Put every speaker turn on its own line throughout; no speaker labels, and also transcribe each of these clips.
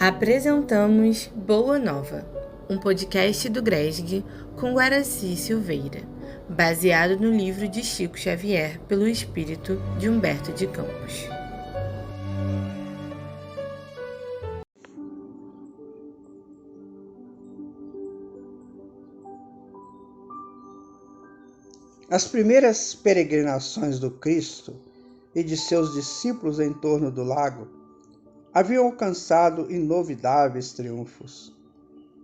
Apresentamos Boa Nova, um podcast do GRESG com Guaraci Silveira, baseado no livro de Chico Xavier pelo espírito de Humberto de Campos.
As primeiras peregrinações do Cristo e de seus discípulos em torno do lago haviam alcançado inovidáveis triunfos.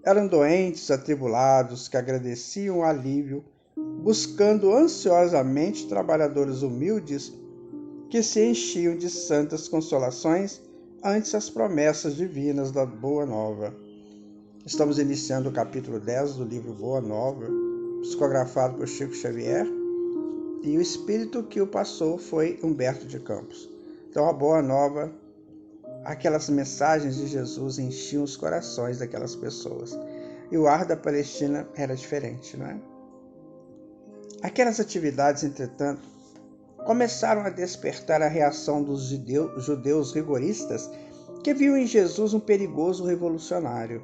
Eram doentes, atribulados, que agradeciam o alívio, buscando ansiosamente trabalhadores humildes que se enchiam de santas consolações ante as promessas divinas da Boa Nova. Estamos iniciando o capítulo 10 do livro Boa Nova, psicografado por Chico Xavier, e o espírito que o passou foi Humberto de Campos. Então, a Boa Nova, aquelas mensagens de Jesus enchiam os corações daquelas pessoas. E o ar da Palestina era diferente, não é? Aquelas atividades, entretanto, começaram a despertar a reação dos judeus rigoristas que viam em Jesus um perigoso revolucionário.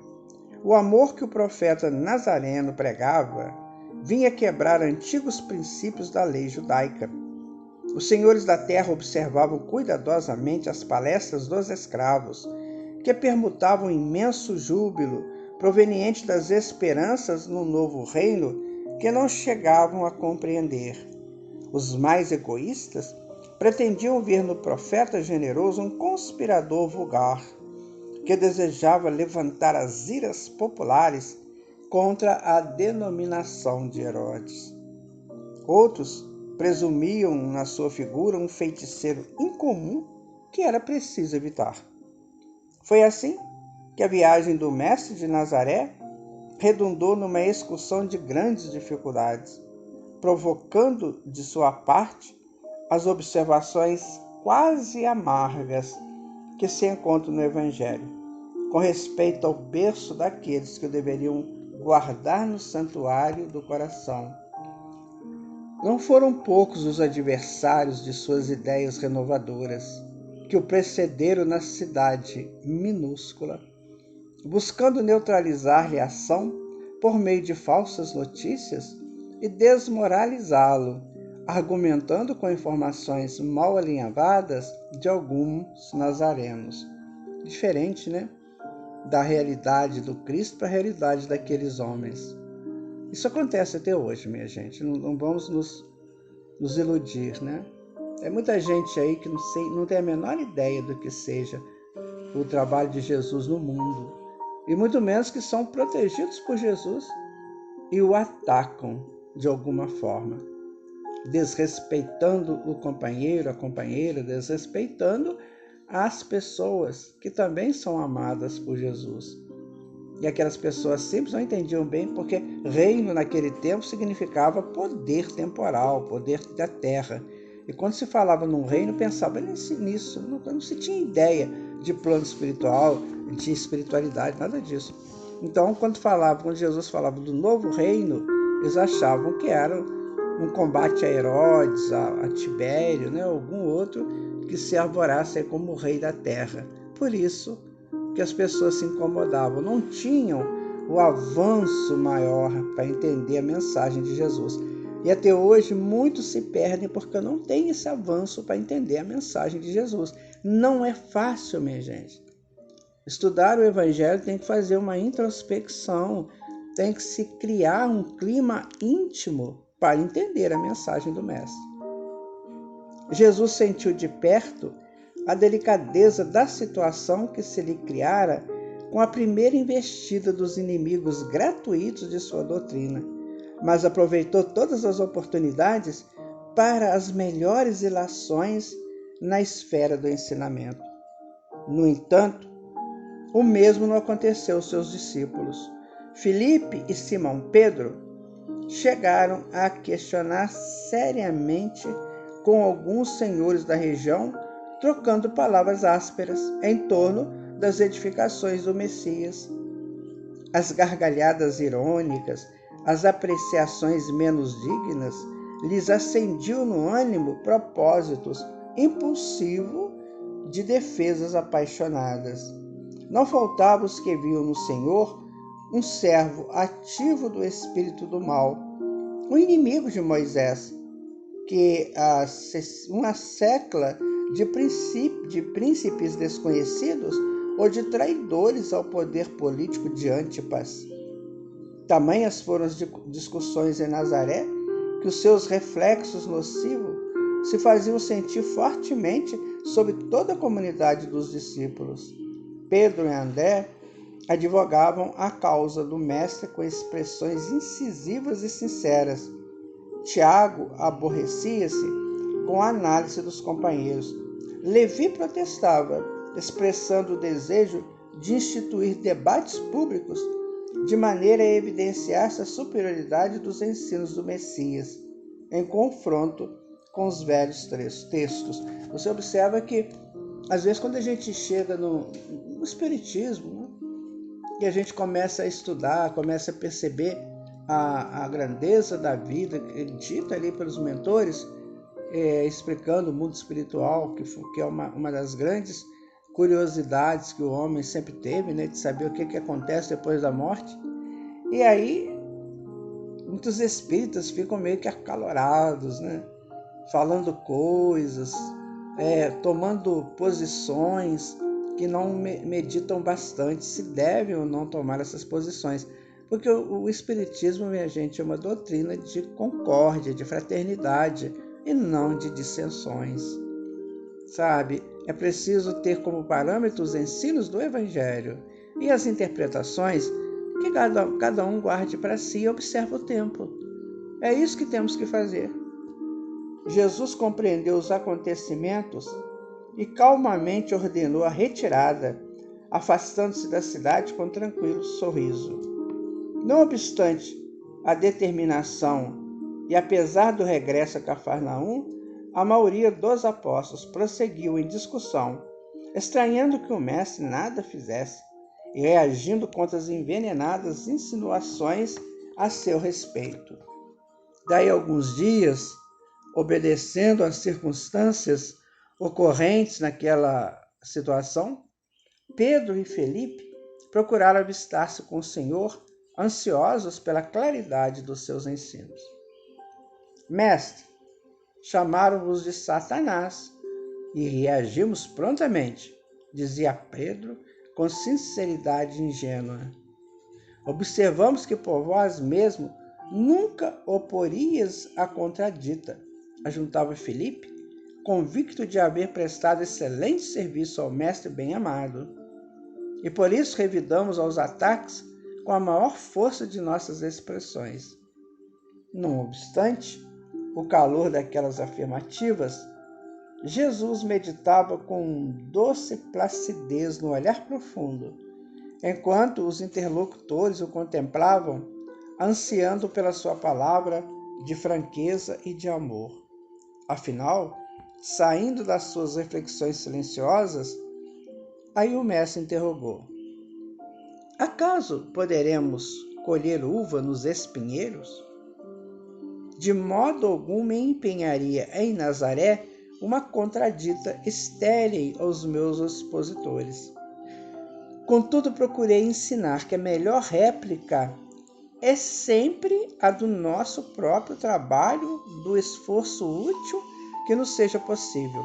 O amor que o profeta Nazareno pregava vinha quebrar antigos princípios da lei judaica. Os senhores da terra observavam cuidadosamente as palestras dos escravos, que permutavam imenso júbilo proveniente das esperanças no novo reino que não chegavam a compreender. Os mais egoístas pretendiam ver no profeta generoso um conspirador vulgar, que desejava levantar as iras populares contra a denominação de Herodes. Outros presumiam na sua figura um feiticeiro incomum que era preciso evitar. Foi assim que a viagem do mestre de Nazaré redundou numa excursão de grandes dificuldades, provocando de sua parte as observações quase amargas que se encontram no Evangelho, com respeito ao berço daqueles que deveriam guardar no santuário do coração. Não foram poucos os adversários de suas ideias renovadoras que o precederam na cidade minúscula, buscando neutralizar-lhe a ação por meio de falsas notícias e desmoralizá-lo, argumentando com informações mal alinhavadas de alguns nazarenos. Diferente, né? Da realidade do Cristo para a realidade daqueles homens. Isso acontece até hoje, minha gente. Não vamos nos iludir, né? Tem muita gente aí que não tem a menor ideia do que seja o trabalho de Jesus no mundo. E muito menos que são protegidos por Jesus e o atacam de alguma forma, desrespeitando o companheiro, a companheira, desrespeitando as pessoas que também são amadas por Jesus. E aquelas pessoas simples não entendiam bem porque reino naquele tempo significava poder temporal, poder da terra. E quando se falava num reino, pensava nisso, não se tinha ideia de plano espiritual, de espiritualidade, nada disso. Então, quando Jesus falava do novo reino, eles achavam que era um combate a Herodes, a Tibério, né, algum outro que se arvorasse como rei da terra. Por isso que as pessoas se incomodavam, não tinham o avanço maior para entender a mensagem de Jesus. E até hoje muitos se perdem porque não tem esse avanço para entender a mensagem de Jesus. Não é fácil, minha gente. Estudar o Evangelho tem que fazer uma introspecção, tem que se criar um clima íntimo para entender a mensagem do Mestre. Jesus sentiu de perto a delicadeza da situação que se lhe criara com a primeira investida dos inimigos gratuitos de sua doutrina, mas aproveitou todas as oportunidades para as melhores ilações na esfera do ensinamento. No entanto, o mesmo não aconteceu aos seus discípulos. Filipe e Simão Pedro chegaram a questionar seriamente com alguns senhores da região, trocando palavras ásperas em torno das edificações do Messias. As gargalhadas irônicas, as apreciações menos dignas, lhes acendiam no ânimo propósitos impulsivos de defesas apaixonadas. não faltavam os que viam no Senhor um servo ativo do espírito do mal, um inimigo de Moisés, que uma secla de príncipes desconhecidos ou de traidores ao poder político de Antipas. Tamanhas foram as discussões em Nazaré que os seus reflexos nocivos se faziam sentir fortemente sobre toda a comunidade dos discípulos. Pedro e André advogavam a causa do mestre com expressões incisivas e sinceras. Tiago aborrecia-se com a análise dos companheiros. Levi protestava, expressando o desejo de instituir debates públicos de maneira a evidenciar a superioridade dos ensinos do Messias, em confronto com os velhos textos. Você observa que, às vezes, quando a gente chega no Espiritismo, né, e a gente começa a estudar, começa a perceber a grandeza da vida dita ali pelos mentores, explicando o mundo espiritual, que é uma das grandes curiosidades que o homem sempre teve, né, de saber o que acontece depois da morte. E aí, muitos espíritas ficam meio que acalorados, né, falando coisas, tomando posições que não meditam bastante se devem ou não tomar essas posições. Porque o Espiritismo, minha gente, é uma doutrina de concórdia, de fraternidade e não de dissensões. Sabe? É preciso ter como parâmetro os ensinos do Evangelho e as interpretações que cada um guarde para si e observe o tempo. É isso que temos que fazer. Jesus compreendeu os acontecimentos e calmamente ordenou a retirada, afastando-se da cidade com tranquilo sorriso. Não obstante a determinação e apesar do regresso a Cafarnaum, a maioria dos apóstolos prosseguiu em discussão, estranhando que o mestre nada fizesse e reagindo contra as envenenadas insinuações a seu respeito. Daí alguns dias, obedecendo às circunstâncias ocorrentes naquela situação, Pedro e Felipe procuraram avistar-se com o Senhor, ansiosos pela claridade dos seus ensinos. Mestre, chamaram-vos de Satanás e reagimos prontamente, dizia Pedro com sinceridade ingênua. Observamos que por vós mesmo nunca oporias a contradita, ajuntava Felipe, convicto de haver prestado excelente serviço ao mestre bem-amado. E por isso revidamos aos ataques com a maior força de nossas expressões. Não obstante o calor daquelas afirmativas, Jesus meditava com doce placidez no olhar profundo, enquanto os interlocutores o contemplavam, ansiando pela sua palavra de franqueza e de amor. Afinal, saindo das suas reflexões silenciosas, aí o mestre interrogou: acaso poderemos colher uva nos espinheiros? De modo algum me empenharia em Nazaré uma contradita estéril aos meus expositores. Contudo, procurei ensinar que a melhor réplica é sempre a do nosso próprio trabalho, do esforço útil que nos seja possível.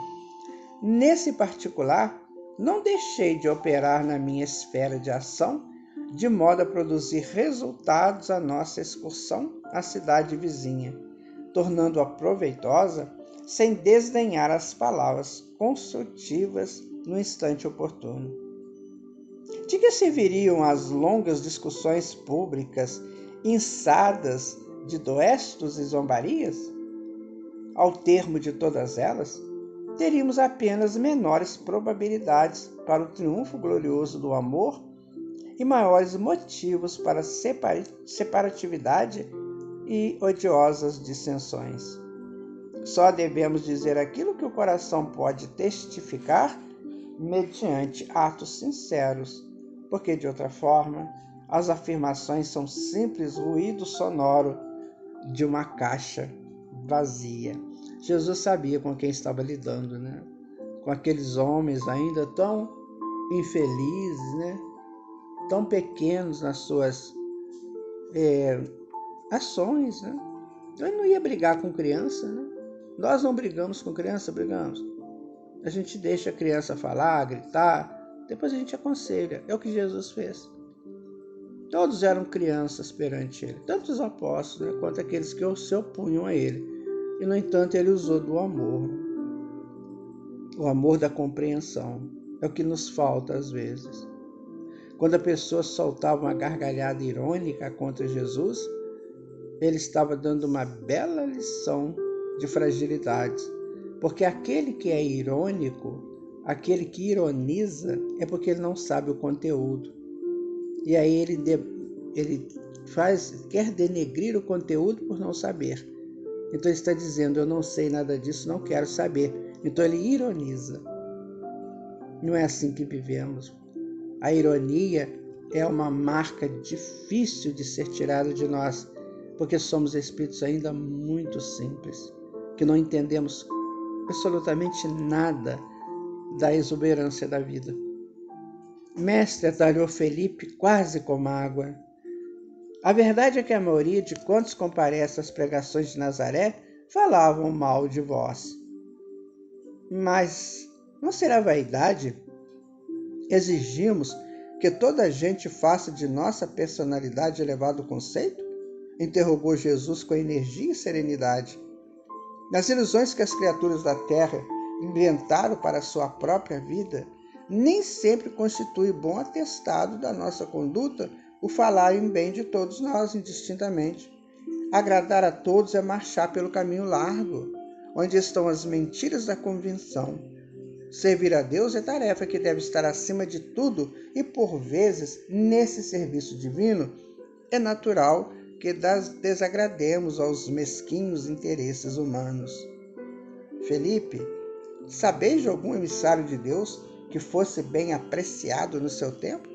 Nesse particular, não deixei de operar na minha esfera de ação, de modo a produzir resultados à nossa excursão à cidade vizinha, tornando-a proveitosa sem desdenhar as palavras construtivas no instante oportuno. De que serviriam as longas discussões públicas, inçadas de doestos e zombarias? Ao termo de todas elas, teríamos apenas menores probabilidades para o triunfo glorioso do amor e maiores motivos para separatividade e odiosas dissensões. Só devemos dizer aquilo que o coração pode testificar mediante atos sinceros, porque de outra forma as afirmações são simples ruído sonoro de uma caixa vazia. Jesus sabia com quem estava lidando, né? Com aqueles homens ainda tão infelizes, né? Tão pequenos nas suas ações, né? Então ele não ia brigar com criança, né? Nós não brigamos com criança, brigamos. A gente deixa a criança falar, gritar, depois a gente aconselha. É o que Jesus fez. Todos eram crianças perante ele, tanto os apóstolos, né, quanto aqueles que se opunham a ele. E, no entanto, ele usou do amor, o amor da compreensão. É o que nos falta às vezes. Quando a pessoa soltava uma gargalhada irônica contra Jesus, ele estava dando uma bela lição de fragilidade. Porque aquele que é irônico, aquele que ironiza, é porque ele não sabe o conteúdo. E aí ele quer denegrir o conteúdo por não saber. Então ele está dizendo, eu não sei nada disso, não quero saber. Então ele ironiza. Não é assim que vivemos. A ironia é uma marca difícil de ser tirada de nós, porque somos espíritos ainda muito simples, que não entendemos absolutamente nada da exuberância da vida. Mestre, atalhou Felipe quase como água. A verdade é que a maioria de quantos comparecem às pregações de Nazaré falavam mal de vós. Mas não será vaidade? Exigimos que toda a gente faça de nossa personalidade elevado conceito? Interrogou Jesus com energia e serenidade. Nas ilusões que as criaturas da terra inventaram para a sua própria vida, nem sempre constitui bom atestado da nossa conduta o falar em bem de todos nós indistintamente. Agradar a todos é marchar pelo caminho largo, onde estão as mentiras da convenção. Servir a Deus é tarefa que deve estar acima de tudo e, por vezes, nesse serviço divino, é natural que desagrademos aos mesquinhos interesses humanos. Felipe, sabeis de algum emissário de Deus que fosse bem apreciado no seu tempo?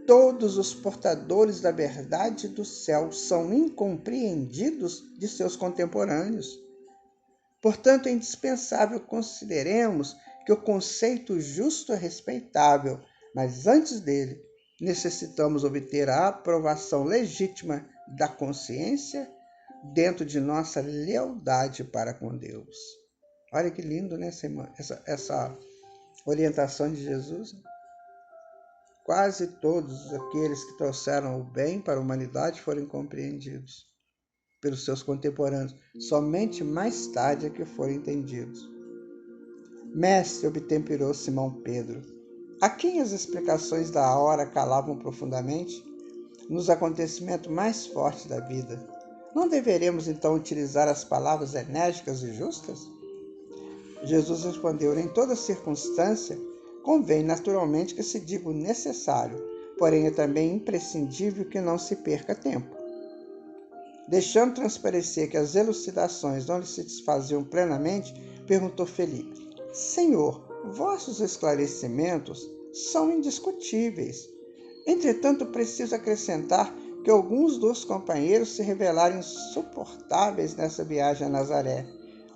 Todos os portadores da verdade do céu são incompreendidos de seus contemporâneos. Portanto, é indispensável consideremos que o conceito justo é respeitável, mas antes dele, necessitamos obter a aprovação legítima da consciência dentro de nossa lealdade para com Deus. Olha que lindo, né, essa orientação de Jesus. Quase todos aqueles que trouxeram o bem para a humanidade foram compreendidos pelos seus contemporâneos. Somente mais tarde é que foram entendidos. Mestre, obtemperou Simão Pedro, a quem as explicações da hora calavam profundamente nos acontecimentos mais fortes da vida. Não deveremos então utilizar as palavras enérgicas e justas? Jesus respondeu, em toda circunstância, convém naturalmente que se diga o necessário, porém é também imprescindível que não se perca tempo. Deixando transparecer que as elucidações não lhe satisfaziam plenamente, perguntou Felipe, Senhor, vossos esclarecimentos são indiscutíveis. Entretanto, preciso acrescentar que alguns dos companheiros se revelaram insuportáveis nessa viagem a Nazaré.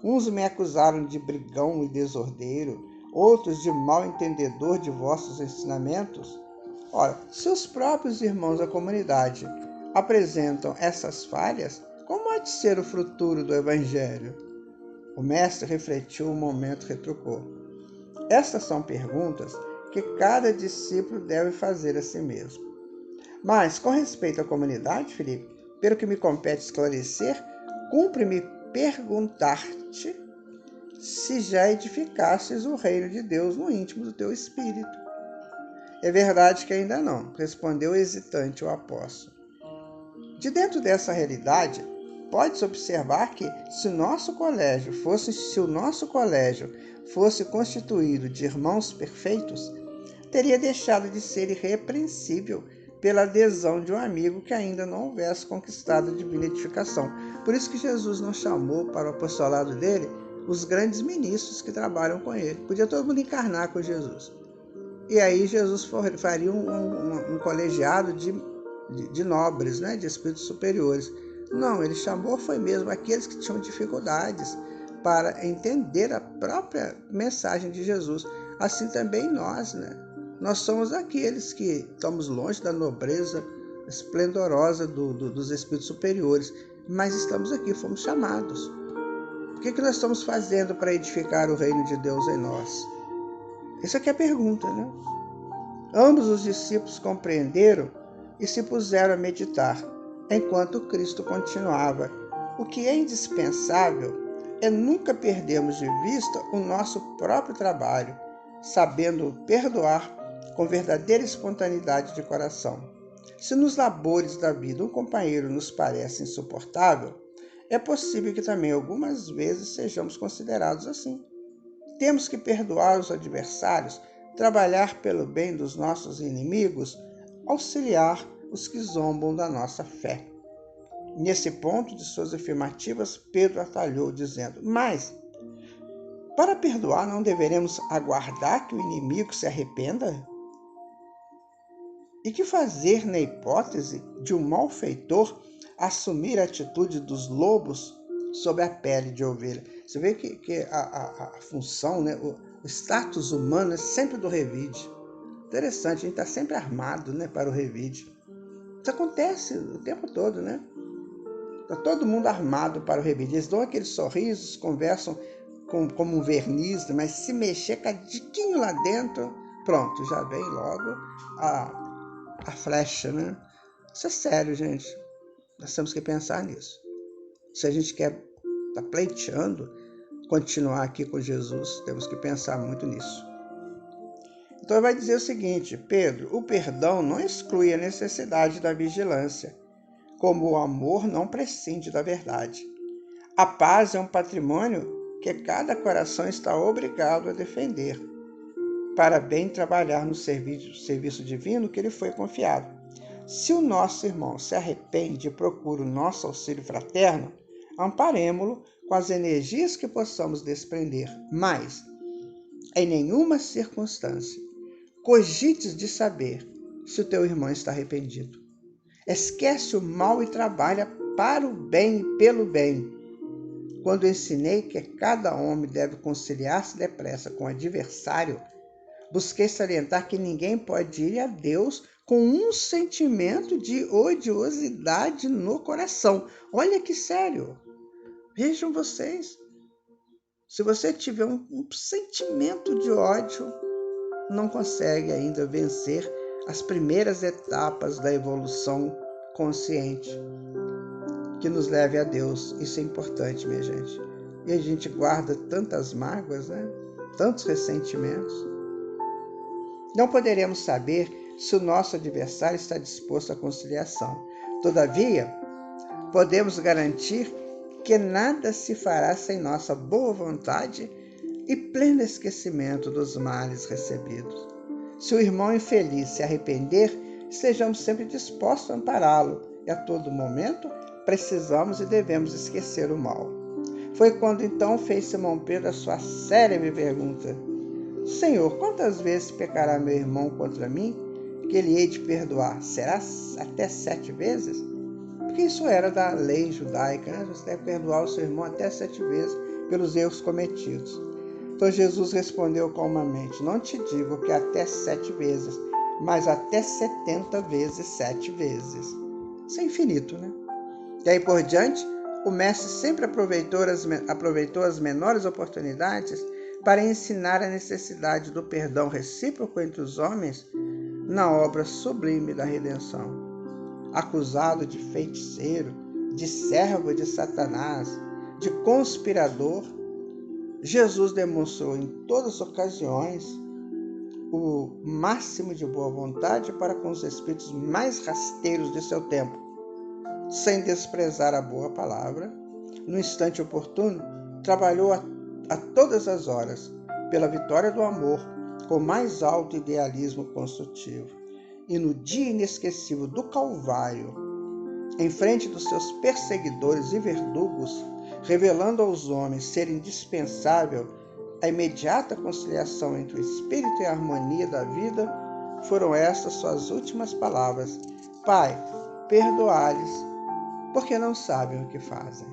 Uns me acusaram de brigão e desordeiro, outros de mal entendedor de vossos ensinamentos. Ora, se os próprios irmãos da comunidade apresentam essas falhas, como há de ser o futuro do Evangelho? O mestre refletiu um momento e retrucou. Estas são perguntas que cada discípulo deve fazer a si mesmo. Mas, com respeito à comunidade, Felipe, pelo que me compete esclarecer, cumpre-me perguntar-te se já edificastes o reino de Deus no íntimo do teu espírito. É verdade que ainda não, respondeu hesitante o apóstolo. De dentro dessa realidade, pode-se observar que se o nosso colégio fosse constituído de irmãos perfeitos, teria deixado de ser irrepreensível pela adesão de um amigo que ainda não houvesse conquistado a divina edificação. Por isso que Jesus não chamou para o apostolado dele os grandes ministros que trabalham com ele. Podia todo mundo encarnar com Jesus. E aí Jesus faria um colegiado de nobres, né, de espíritos superiores. Não, ele chamou foi mesmo aqueles que tinham dificuldades para entender a própria mensagem de Jesus. Assim também nós, né? Nós somos aqueles que estamos longe da nobreza esplendorosa dos espíritos superiores, mas estamos aqui, fomos chamados. O que nós estamos fazendo para edificar o reino de Deus em nós? Essa aqui é a pergunta, né? Ambos os discípulos compreenderam e se puseram a meditar, enquanto Cristo continuava. O que é indispensável é nunca perdermos de vista o nosso próprio trabalho, sabendo perdoar com verdadeira espontaneidade de coração. Se nos labores da vida um companheiro nos parece insuportável, é possível que também algumas vezes sejamos considerados assim. Temos que perdoar os adversários, trabalhar pelo bem dos nossos inimigos, auxiliar os que zombam da nossa fé. Nesse ponto de suas afirmativas, Pedro atalhou, dizendo: Mas, para perdoar, não deveremos aguardar que o inimigo se arrependa? E que fazer na hipótese de um malfeitor assumir a atitude dos lobos sobre a pele de ovelha? Você vê que a função, né, o status humano é sempre do revide. Interessante, a gente está sempre armado, né, para o revide. Isso acontece o tempo todo, né? Está todo mundo armado para o revide. Eles dão aqueles sorrisos, conversam como um verniz, mas se mexer cadiquinho lá dentro, pronto, já vem logo a flecha, né? Isso é sério, gente. Nós temos que pensar nisso. Se a gente quer estar pleiteando, continuar aqui com Jesus, temos que pensar muito nisso. Então ele vai dizer o seguinte: Pedro, o perdão não exclui a necessidade da vigilância, como o amor não prescinde da verdade. A paz é um patrimônio que cada coração está obrigado a defender, para bem trabalhar no serviço divino que lhe foi confiado. Se o nosso irmão se arrepende e procura o nosso auxílio fraterno, amparemo-lo com as energias que possamos desprender, mas, em nenhuma circunstância, cogites de saber se o teu irmão está arrependido. Esquece o mal e trabalha para o bem e pelo bem. Quando ensinei que cada homem deve conciliar-se depressa com o adversário, busquei salientar que ninguém pode ir a Deus com um sentimento de odiosidade no coração. Olha que sério. Vejam vocês. Se você tiver um sentimento de ódio, não consegue ainda vencer as primeiras etapas da evolução consciente que nos leve a Deus. Isso é importante, minha gente. E a gente guarda tantas mágoas, né? Tantos ressentimentos. Não poderemos saber se o nosso adversário está disposto à conciliação. Todavia, podemos garantir que nada se fará sem nossa boa vontade e pleno esquecimento dos males recebidos. Se o irmão infeliz se arrepender, estejamos sempre dispostos a ampará-lo e a todo momento precisamos e devemos esquecer o mal. Foi quando então fez Simão Pedro a sua célebre pergunta: Senhor, quantas vezes pecará meu irmão contra mim, que ele hei de perdoar? Será até 7 vezes? Porque isso era da lei judaica, né? Você deve perdoar o seu irmão até 7 vezes pelos erros cometidos. Então Jesus respondeu calmamente: Não te digo que até 7 vezes, mas até 70 vezes 7 vezes. Isso é infinito, né? Daí por diante, o mestre sempre aproveitou as menores oportunidades para ensinar a necessidade do perdão recíproco entre os homens na obra sublime da redenção. Acusado de feiticeiro, de servo de Satanás, de conspirador, Jesus demonstrou em todas as ocasiões o máximo de boa vontade para com os espíritos mais rasteiros de seu tempo, sem desprezar a boa palavra. No instante oportuno, trabalhou a todas as horas pela vitória do amor com mais alto idealismo construtivo. E no dia inesquecível do Calvário, em frente dos seus perseguidores e verdugos, revelando aos homens ser indispensável a imediata conciliação entre o espírito e a harmonia da vida, foram estas suas últimas palavras: Pai, perdoai-lhes, porque não sabem o que fazem.